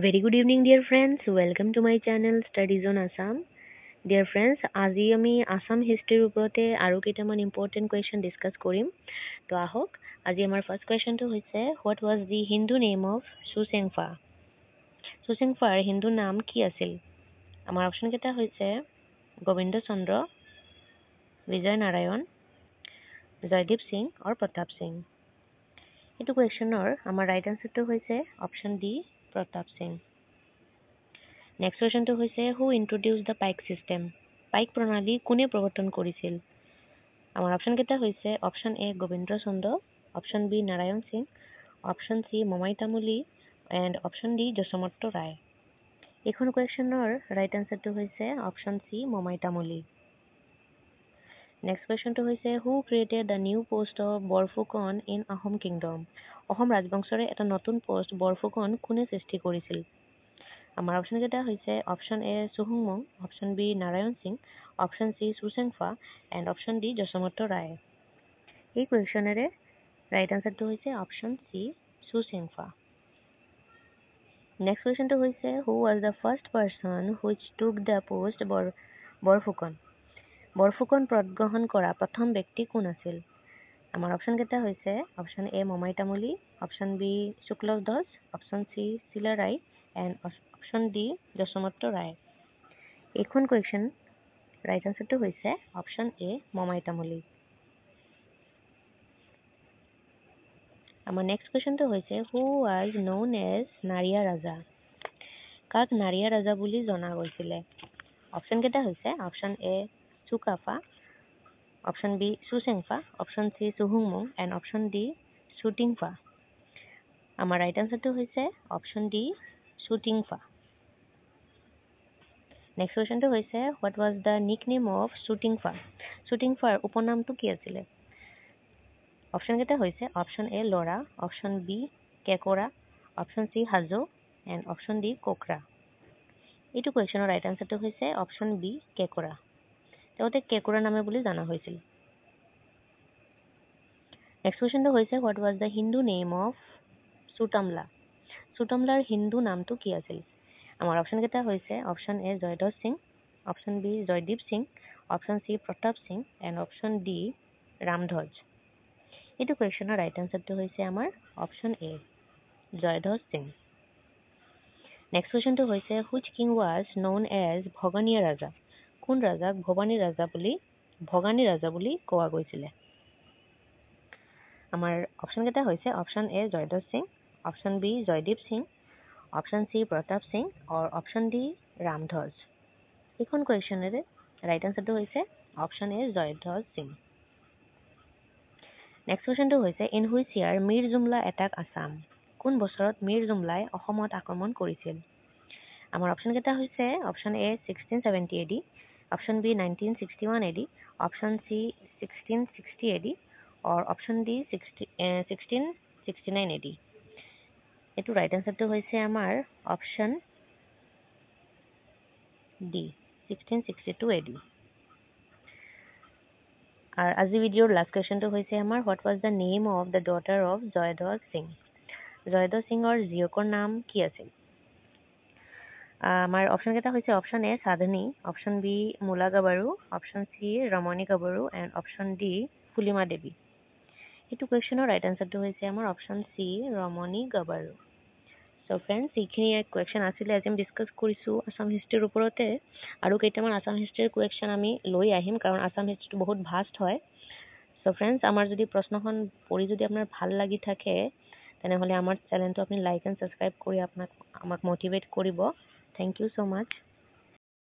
Very good evening, dear friends. Welcome to my channel Studies on Assam. Dear friends, আজি আমি আসাম হিষ্ট্ৰীৰ ওপৰতে আৰু কেইটামান ইম্পৰ্টেণ্ট কুৱেশ্যন ডিছকাছ কৰিম। তো আহক, আজি আমাৰ ফাৰ্ষ্ট কুৱেশ্যনটো হৈছে what was the Hindu name of Susenghphaa? সুচেংফাৰ হিন্দু নাম কি আছিল? আমাৰ অপশ্যন কেইটা হৈছে গোবিন্দ চন্দ্ৰ, বিজয় নাৰায়ণ, জয়দীপ সিং আৰু প্ৰতাপ সিং। এইটো কুৱেশ্যনৰ আমাৰ ৰাইট আনচাৰটো হৈছে option D, Pratap Singha. Next কুৱেশ্যনটো হৈছে who introduced the paik system? Paik প্ৰণালী কোনে প্ৰৱৰ্তন কৰিছিল? আমাৰ অপশ্যন কেইটা হৈছে option A Gobinda Chandra, option B Narayan Singh, option C Momai Tamuli and option D Jasomanta Rai. এইখন কুৱেশ্যনৰ ৰাইট আনচাৰটো হৈছে option C Momai Tamuli. Next কুৱেশ্যনটো হৈছে who created the new post of Borphukan in Ahom kingdom? Assam ৰাজবংশৰে এটা নতুন পোষ্ট বৰফুকন কোনে সৃষ্টি কৰিছিল? আমাৰ অপশ্যন কেইটা হৈছে অপশ্যন এ চুহুংমুং, option B Narayan Singh, option C Susenghphaa and option D Jasomanta Rai. এই কুৱেশ্যনেৰে ৰাইট আনচাৰটো হৈছে অপশ্যন চি সুচেংফা। নেক্সট কুৱেশ্যনটো হৈছে who was the first person which took the post Borphukan? Borphukan পদ গ্ৰহণ কৰা প্ৰথম ব্যক্তি কোন আছিল? আমাৰ অপশ্যন কেইটা হৈছে option A Momai Tamuli, option B Sukladhwaj, option C Chilarai and option D Jasomanta Rai. এইখন কুৱেশ্যন ৰাইট আনচাৰটো হৈছে অপশ্যন এ মমাই তামুলী। আমাৰ নেক্সট কুৱেশ্যনটো হৈছে who was known as Nariya Raja? কাক নাৰিয়া ৰাজা বুলি জনা গৈছিলে? অপশ্যন কেইটা হৈছে option A Sukaphaa, option B Susenghphaa, option C চুহুংমুং এণ্ড অপশ্যন ডি চুটিংফা। আমাৰ ৰাইট আনচাৰটো হৈছে অপশ্যন ডি চুটিংফা। নেক্সট কুৱেশ্যনটো হৈছে what was the nickname of Sutingphaa? চুটিংফাৰ উপনামটো কি আছিলে? অপশ্যন কেইটা হৈছে option A Lora, option B Kekora, option C Hajo and option D Kokora. এইটো কুৱেশ্যনৰ ৰাইট আনচাৰটো হৈছে অপশ্যন বি কেকৰা। তেওঁতে কেকৰা নামে বুলি জনা হৈছিল। নেক্সট কুৱেশ্যনটো হৈছে what was the Hindu name of Sutamla? চুটামলাৰ হিন্দু নামটো কি আছিল? আমাৰ অপশ্যন কেইটা হৈছে option A Jayadhwaj Singh, option B Joydeep Singh, option C Pratap Singh and option D Ramdhwaj. এইটো কুৱেশ্যনৰ ৰাইট আনচাৰটো হৈছে আমাৰ option A Jayadhwaj Singh. Next কুৱেশ্যনটো হৈছে which king was known as Bhaganiya raja? কোন ৰাজাক ভৱানী ৰাজা বুলি কোৱা গৈছিলে? আমাৰ অপশ্যন কেইটা হৈছে option A Jayadhwaj Singh, option B Joydeep Singh, option C Pratap Singh আৰু অপশ্যন ডি ৰামধ্বজ। এইখন কুৱেশ্যনেৰে ৰাইট আনচাৰটো হৈছে option A Jayadhwaj Singh. Next কুৱেশ্যনটো হৈছে in which year Mir Jumla attack Assam? কোন বছৰত মীৰ জুমলাই অসমত আক্ৰমণ কৰিছিল? আমাৰ অপশ্যন কেইটা হৈছে option A 1670 AD, option B 1961 AD, option C 1660 AD আৰু অপশ্যন ডি 1669 AD। এইটো ৰাইট আনচাৰটো হৈছে আমাৰ অপশ্যন ডি 1662 AD। আৰ আজি ভিডিওৰ লাস্ট কুৱেশ্যনটো হৈছে আমাৰ what was the name of the daughter of Jayadhwaj Singh? Jayadhwaj সিঙৰ জীয়কৰ নাম কি আছিল? আমাৰ অপশ্যন কেইটা হৈছে option A Sadhani, option B Mula Gabharu, option C Ramani Gabharu and option D Phulima Devi. এইটো কুৱেশ্যনৰ ৰাইট আনচাৰটো হৈছে আমাৰ অপশ্যন চি ৰমণী গাবাৰু। চ' ফ্ৰেণ্ডছ, এইখিনি এক কুৱেশ্যন আছিলে আজি আমি ডিছকাছ কৰিছোঁ আছাম হিষ্ট্ৰীৰ ওপৰতে। আৰু কেইটামান আছাম হিষ্ট্ৰীৰ কুৱেশ্যন আমি লৈ আহিম কাৰণ আছাম হিষ্ট্ৰীটো বহুত ভাষ্ট হয়। চ' ফ্ৰেণ্ডছ, আমাৰ যদি প্ৰশ্নখন পঢ়ি যদি আপোনাৰ ভাল লাগি থাকে তেনেহ'লে আমাৰ চেনেলটো আপুনি লাইক এণ্ড ছাবস্ক্ৰাইব কৰি আমাক মটিভেট কৰিব। Thank you so' much.